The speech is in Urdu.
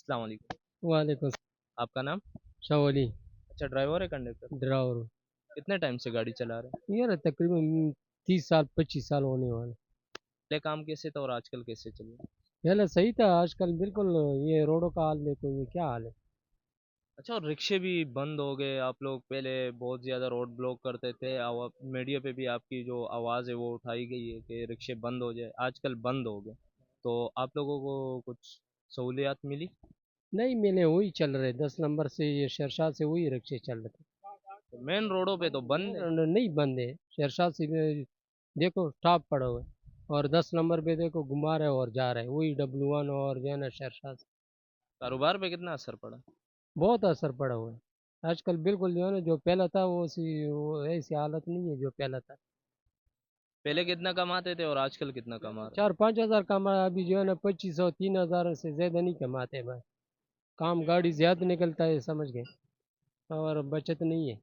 السلام علیکم. وعلیکم آپ کا نام؟ السلام علی اچھا، ڈرائیور ہے کنڈکٹر؟ ڈراور. کتنے ٹائم سے گاڑی چلا رہے ہیں؟ یہ تقریباً 30 سال 25 سال ہونے والے. پہلے کام کیسے تھا اور آج کل کیسے چل رہا ہے؟ پہلے صحیح تھا، آج کل بالکل یہ روڈوں کا حال دیکھو، یہ کیا حال ہے. اچھا، اور رکشے بھی بند ہو گئے. آپ لوگ پہلے بہت زیادہ روڈ بلاک کرتے تھے. میڈیا پہ بھی آپ کی جو آواز ہے وہ اٹھائی گئی ہے کہ رکشے بند ہو جائے. آج کل بند ہو گئے تو آپ لوگوں کو کچھ سہولیات ملی؟ نہیں ملے، وہی چل رہے 10 نمبر سے، یہ شرشا سے وہی رکشے چل رہے تھے. مین روڈوں پہ تو بند ہے. نہیں بند ہے، شرشا سے دیکھو ٹاپ پڑا ہوا ہے، اور 10 نمبر پہ دیکھو گھما رہے اور جا رہے وہی W1 اور جو ہے نا شرشا سے. کاروبار پہ کتنا اثر پڑا؟ بہت اثر پڑا ہوا ہے. آج کل بالکل جو ہے نا جو پہلا تھا وہ ایسی حالت نہیں ہے جو پہلا تھا. پہلے کتنا کماتے تھے اور آج کل کتنا کما رہے 4-5 ہزار کما، ابھی جو ہے نا 2500-3000 سے زیادہ نہیں کماتے بھائی. کام گاڑی زیادہ نکلتا ہے، سمجھ گئے، اور بچت نہیں ہے.